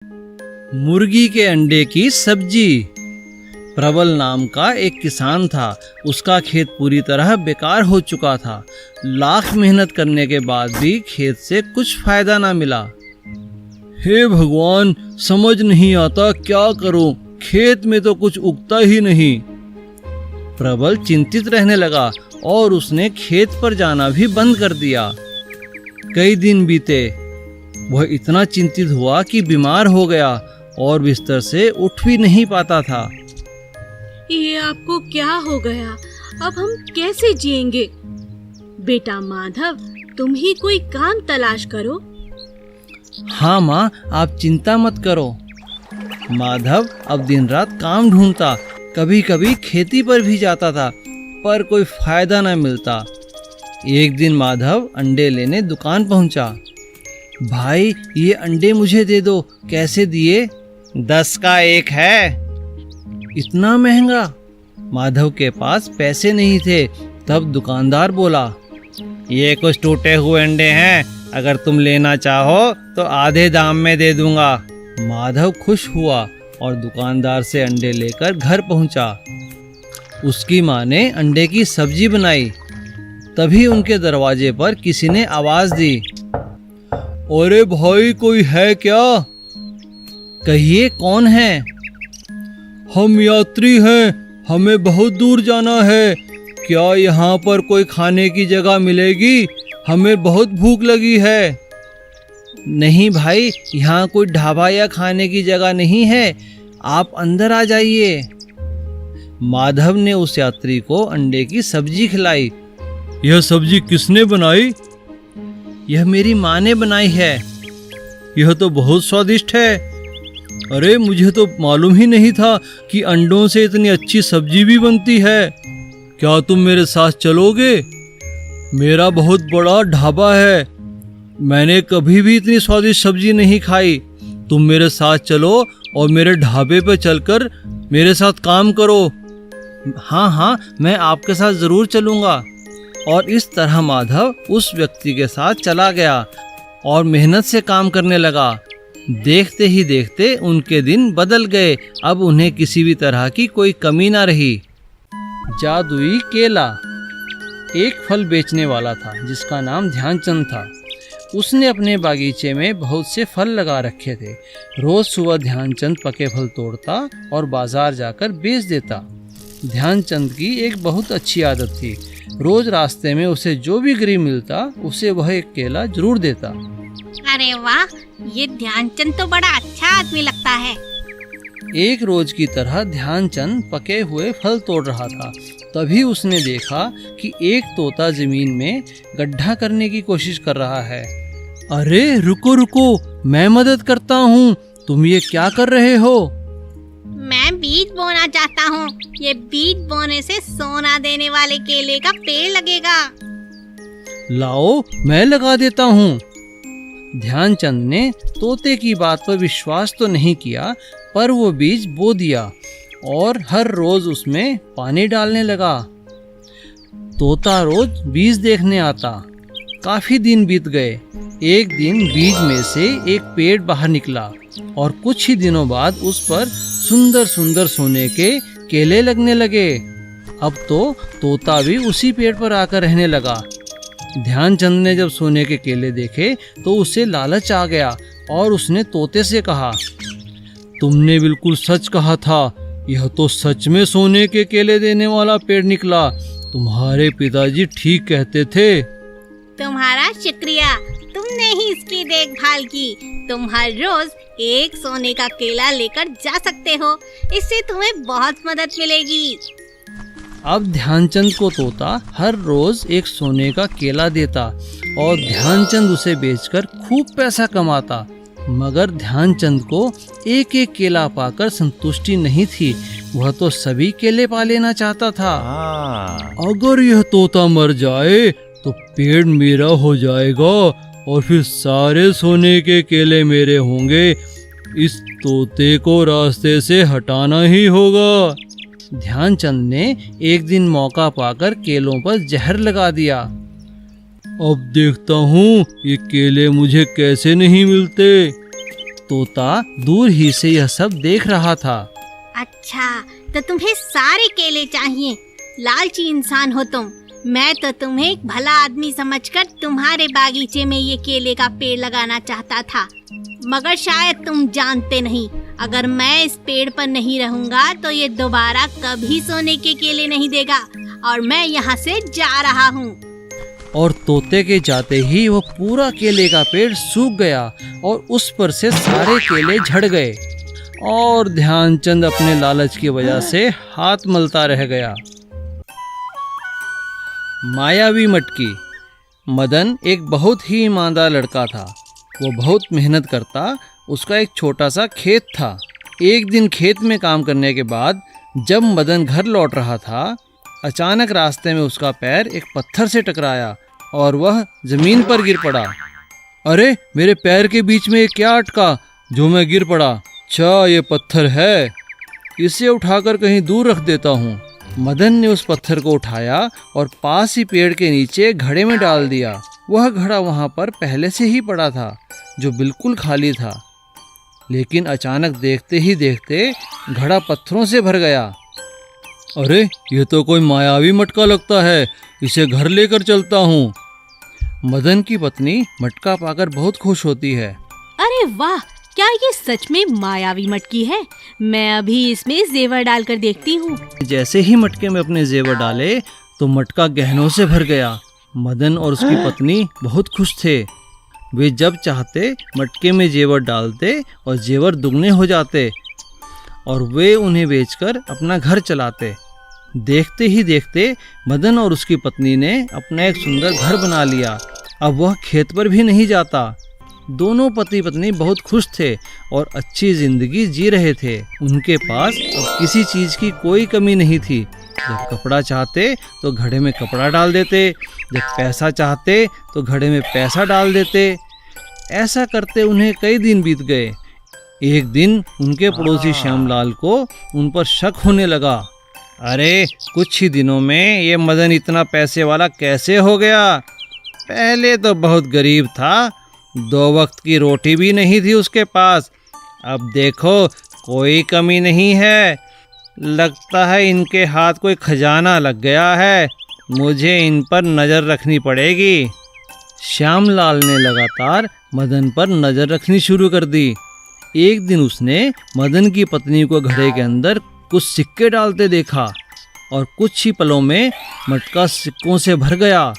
मुर्गी के अंडे की सब्जी। प्रबल नाम का एक किसान था। उसका खेत पूरी तरह बेकार हो चुका था। लाख मेहनत करने के बाद भी खेत से कुछ फायदा ना मिला। हे भगवान, समझ नहीं आता क्या करूं, खेत में तो कुछ उगता ही नहीं। प्रबल चिंतित रहने लगा और उसने खेत पर जाना भी बंद कर दिया। कई दिन बीते। वह इतना चिंतित हुआ कि बीमार हो गया और बिस्तर से उठ भी नहीं पाता था। ये आपको क्या हो गया? अब हम कैसे जिएंगे? बेटा माधव, तुम ही कोई काम तलाश करो। हाँ माँ, आप चिंता मत करो। माधव अब दिन रात काम ढूंढता। कभी कभी खेती पर भी जाता था, पर कोई फायदा न मिलता। एक दिन माधव अंडे लेने दुकान पहुंचा। भाई, ये अंडे मुझे दे दो। कैसे दिए? 10 का एक है। इतना महंगा? माधव के पास पैसे नहीं थे। तब दुकानदार बोला, ये कुछ टूटे हुए अंडे हैं, अगर तुम लेना चाहो तो आधे दाम में दे दूंगा। माधव खुश हुआ और दुकानदार से अंडे लेकर घर पहुंचा। उसकी माँ ने अंडे की सब्जी बनाई। तभी उनके दरवाजे पर किसी ने आवाज दी, अरे भाई, कोई है क्या? कहिए, कौन है? हम यात्री हैं, हमें बहुत दूर जाना है। क्या यहाँ पर कोई खाने की जगह मिलेगी? हमें बहुत भूख लगी है। नहीं भाई, यहाँ कोई ढाबा या खाने की जगह नहीं है, आप अंदर आ जाइए। माधव ने उस यात्री को अंडे की सब्जी खिलाई। यह सब्जी किसने बनाई? यह मेरी माँ ने बनाई है। यह तो बहुत स्वादिष्ट है। अरे, मुझे तो मालूम ही नहीं था कि अंडों से इतनी अच्छी सब्जी भी बनती है। क्या तुम मेरे साथ चलोगे? मेरा बहुत बड़ा ढाबा है, मैंने कभी भी इतनी स्वादिष्ट सब्जी नहीं खाई। तुम मेरे साथ चलो और मेरे ढाबे पे चलकर मेरे साथ काम करो। हाँ हाँ, मैं आपके साथ जरूर चलूँगा। और इस तरह माधव उस व्यक्ति के साथ चला गया और मेहनत से काम करने लगा। देखते ही देखते उनके दिन बदल गए। अब उन्हें किसी भी तरह की कोई कमी ना रही। जादुई केला। एक फल बेचने वाला था जिसका नाम ध्यानचंद था। उसने अपने बागीचे में बहुत से फल लगा रखे थे। रोज सुबह ध्यानचंद पके फल तोड़ता और बाजार जाकर बेच देता। ध्यानचंद की एक बहुत अच्छी आदत थी। रोज रास्ते में उसे जो भी गरीब मिलता उसे वह एक केला जरूर देता। अरे वाह, ये ध्यानचंद तो बड़ा अच्छा आदमी लगता है। एक रोज की तरह ध्यानचंद पके हुए फल तोड़ रहा था। तभी उसने देखा कि एक तोता जमीन में गड्ढा करने की कोशिश कर रहा है। अरे रुको रुको, मैं मदद करता हूँ। तुम ये क्या कर रहे हो? मैं बीज बोना चाहता हूँ। ये बीज बोने से सोना देने वाले केले का पेड़ लगेगा। लाओ, मैं लगा देता हूँ। ध्यानचंद ने तोते की बात पर विश्वास तो नहीं किया, पर वो बीज बो दिया और हर रोज उसमें पानी डालने लगा। तोता रोज बीज देखने आता। काफी दिन बीत गए। एक दिन बीज में से एक पेड़ बाहर निकला और कुछ ही दिनों बाद उस पर सुंदर सुंदर सोने के केले लगने लगे। अब तो तोता भी उसी पेड़ पर आकर रहने लगा। ध्यानचंद ने जब सोने के केले देखे तो उसे लालच आ गया और उसने तोते से कहा, तुमने बिल्कुल सच कहा था, यह तो सच में सोने के केले देने वाला पेड़ निकला। तुम्हारे पिताजी ठीक कहते थे। तुम्हारा शुक्रिया, तुमने ही इसकी देखभाल की। तुम हर रोज एक सोने का केला लेकर जा सकते हो। इससे तुम्हें बहुत मदद मिलेगी। अब ध्यानचंद को तोता हर रोज एक सोने का केला देता और ध्यानचंद उसे बेचकर खूब पैसा कमाता। मगर ध्यानचंद को एक एक केला पाकर संतुष्टि नहीं थी। वह तो सभी केले पा लेना चाहता था। अगर यह तोता मर जाए तो पेड़ मेरा हो जाएगा और फिर सारे सोने के केले मेरे होंगे। इस तोते को रास्ते से हटाना ही होगा। ध्यानचंद ने एक दिन मौका पाकर केलों पर जहर लगा दिया। अब देखता हूँ ये केले मुझे कैसे नहीं मिलते। तोता दूर ही से यह सब देख रहा था। अच्छा, तो तुम्हें सारे केले चाहिए। लालची इंसान हो तुम। मैं तो तुम्हें एक भला आदमी समझकर तुम्हारे बागीचे में ये केले का पेड़ लगाना चाहता था, मगर शायद तुम जानते नहीं, अगर मैं इस पेड़ पर नहीं रहूंगा तो ये दोबारा कभी सोने के केले नहीं देगा, और मैं यहाँ से जा रहा हूँ। और तोते के जाते ही वह पूरा केले का पेड़ सूख गया और उस पर से सारे केले झड़ गए, और ध्यानचंद अपने लालच की वजह से हाथ मलता रह गया। मायावी मटकी। मदन एक बहुत ही ईमानदार लड़का था। वो बहुत मेहनत करता। उसका एक छोटा सा खेत था। एक दिन खेत में काम करने के बाद जब मदन घर लौट रहा था, अचानक रास्ते में उसका पैर एक पत्थर से टकराया और वह जमीन पर गिर पड़ा। अरे, मेरे पैर के बीच में क्या अटका जो मैं गिर पड़ा? अच्छा, ये पत्थर है, इसे उठाकर कहीं दूर रख देता हूँ। मदन ने उस पत्थर को उठाया और पास ही पेड़ के नीचे घड़े में डाल दिया। वह घड़ा वहाँ पर पहले से ही पड़ा था, जो बिल्कुल खाली था। लेकिन अचानक देखते ही देखते घड़ा पत्थरों से भर गया। अरे, ये तो कोई मायावी मटका लगता है, इसे घर लेकर चलता हूँ। मदन की पत्नी मटका पाकर बहुत खुश होती है। अरे वाह, क्या ये सच में मायावी मटकी है? मैं अभी इसमें जेवर डालकर देखती हूँ। जैसे ही मटके में अपने जेवर डाले तो मटका गहनों से भर गया। मदन और उसकी पत्नी बहुत खुश थे। वे जब चाहते मटके में जेवर डालते और जेवर दुगने हो जाते और वे उन्हें बेचकर अपना घर चलाते। देखते ही देखते मदन और उसकी पत्नी ने अपना एक सुंदर घर बना लिया। अब वह खेत पर भी नहीं जाता। दोनों पति पत्नी बहुत खुश थे और अच्छी जिंदगी जी रहे थे। उनके पास अब किसी चीज की कोई कमी नहीं थी। जब कपड़ा चाहते तो घड़े में कपड़ा डाल देते, जब पैसा चाहते तो घड़े में पैसा डाल देते। ऐसा करते उन्हें कई दिन बीत गए। एक दिन उनके पड़ोसी श्यामलाल को उन पर शक होने लगा। अरे, कुछ ही दिनों में ये मदन इतना पैसे वाला कैसे हो गया? पहले तो बहुत गरीब था, 2 वक्त की रोटी भी नहीं थी उसके पास। अब देखो, कोई कमी नहीं है। लगता है इनके हाथ कोई खजाना लग गया है। मुझे इन पर नज़र रखनी पड़ेगी। श्यामलाल ने लगातार मदन पर नज़र रखनी शुरू कर दी। एक दिन उसने मदन की पत्नी को घड़े के अंदर कुछ सिक्के डालते देखा और कुछ ही पलों में मटका सिक्कों से भर गया।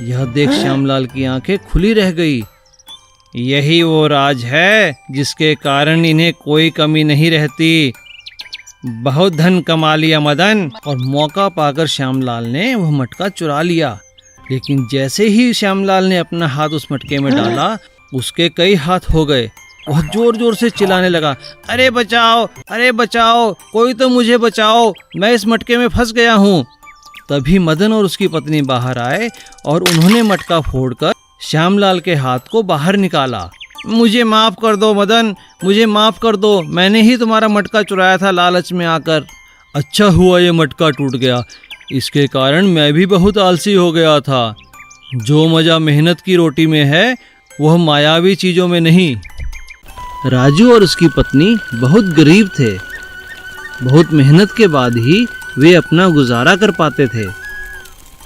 यह देख श्यामलाल की आंखें खुली रह गई। यही वो राज है जिसके कारण इन्हें कोई कमी नहीं रहती। बहुत धन कमा लिया मदन। और मौका पाकर श्यामलाल ने वह मटका चुरा लिया। लेकिन जैसे ही श्यामलाल ने अपना हाथ उस मटके में डाला, उसके कई हाथ हो गए। वह जोर जोर से चिल्लाने लगा, अरे बचाओ, अरे बचाओ, कोई तो मुझे बचाओ, मैं इस मटके में फंस गया हूँ। तभी मदन और उसकी पत्नी बाहर आए और उन्होंने मटका फोड़कर श्यामलाल के हाथ को बाहर निकाला। मुझे माफ़ कर दो मदन, मुझे माफ़ कर दो, मैंने ही तुम्हारा मटका चुराया था लालच में आकर। अच्छा हुआ ये मटका टूट गया, इसके कारण मैं भी बहुत आलसी हो गया था। जो मज़ा मेहनत की रोटी में है, वह मायावी चीज़ों में नहीं। राजू और उसकी पत्नी बहुत गरीब थे। बहुत मेहनत के बाद ही वे अपना गुजारा कर पाते थे।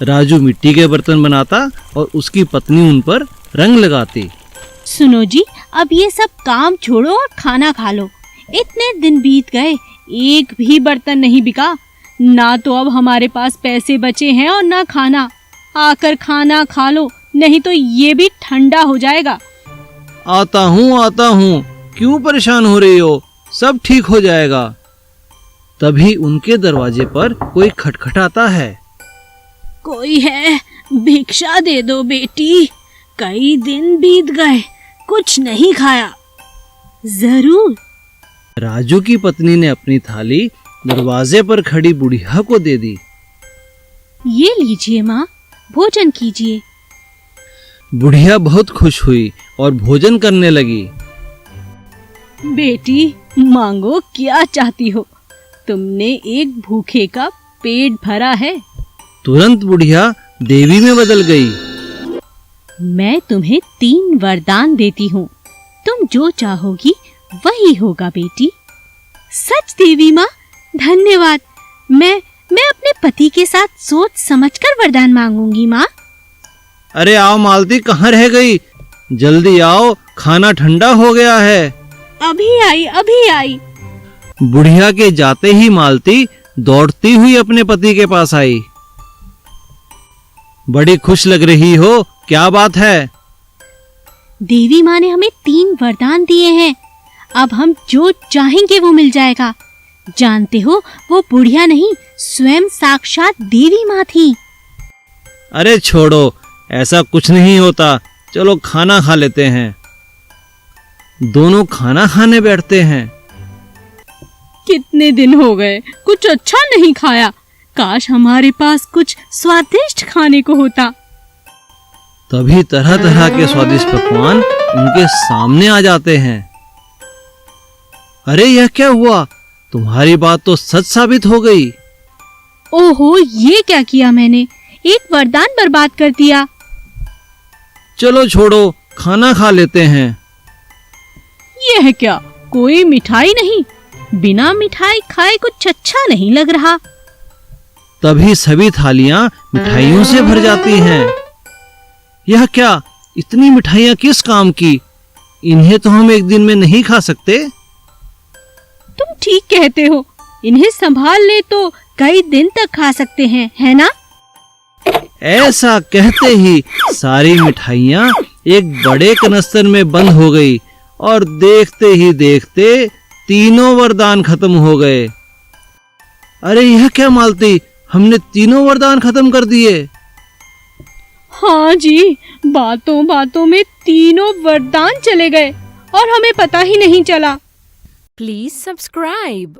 राजू मिट्टी के बर्तन बनाता और उसकी पत्नी उन पर रंग लगाती। सुनो जी, अब ये सब काम छोड़ो और खाना खा लो। इतने दिन बीत गए, एक भी बर्तन नहीं बिका। ना तो अब हमारे पास पैसे बचे हैं और ना खाना। आकर खाना खा लो, नहीं तो ये भी ठंडा हो जाएगा। आता हूँ, क्यों परेशान हो रही हो? सब ठीक हो जाएगा। तभी उनके दरवाजे पर कोई खटखटाता है। कोई है? भिक्षा दे दो बेटी, कई दिन बीत गए, कुछ नहीं खाया। जरूर। राजू की पत्नी ने अपनी थाली दरवाजे पर खड़ी बुढ़िया को दे दी। ये लीजिए माँ, भोजन कीजिए। बुढ़िया बहुत खुश हुई और भोजन करने लगी। बेटी, मांगो, क्या चाहती हो? तुमने एक भूखे का पेट भरा है। तुरंत बुढ़िया देवी में बदल गई। मैं तुम्हें 3 वरदान देती हूँ। तुम जो चाहोगी वही होगा बेटी। सच देवी माँ, धन्यवाद। मैं अपने पति के साथ सोच समझकर वरदान मांगूंगी माँ। अरे आओ मालती, कहाँ रह गई? जल्दी आओ, खाना ठंडा हो गया है। अभी आई। बुढ़िया के जाते ही मालती दौड़ती हुई अपने पति के पास आई। बड़ी खुश लग रही हो, क्या बात है? देवी माँ ने हमें 3 वरदान दिए हैं। अब हम जो चाहेंगे वो मिल जाएगा। जानते हो, वो बुढ़िया नहीं, स्वयं साक्षात देवी माँ थी। अरे छोड़ो, ऐसा कुछ नहीं होता। चलो खाना खा लेते हैं। दोनों खाना खाने बैठते हैं। कितने दिन हो गए, कुछ अच्छा नहीं खाया। काश हमारे पास कुछ स्वादिष्ट खाने को होता। तभी तरह तरह के स्वादिष्ट पकवान उनके सामने आ जाते हैं। अरे यह क्या हुआ? तुम्हारी बात तो सच साबित हो गई। ओहो, ये क्या किया मैंने? एक वरदान बर्बाद कर दिया। चलो छोड़ो, खाना खा लेते हैं। यह क्या, कोई मिठाई नहीं? बिना मिठाई खाए कुछ अच्छा नहीं लग रहा। तभी सभी थालियां मिठाइयों से भर जाती हैं। यह क्या, इतनी मिठाइयां किस काम की? इन्हें तो हम एक दिन में नहीं खा सकते। तुम ठीक कहते हो, इन्हें संभाल ले तो कई दिन तक खा सकते हैं, है ना? ऐसा कहते ही सारी मिठाइयां एक बड़े कनस्तर में बंद हो गई और देखते ही देखते तीनों वरदान खत्म हो गए। अरे यह क्या मालती, हमने तीनों वरदान खत्म कर दिए। हाँ जी, बातों बातों में तीनों वरदान चले गए और हमें पता ही नहीं चला। Please subscribe.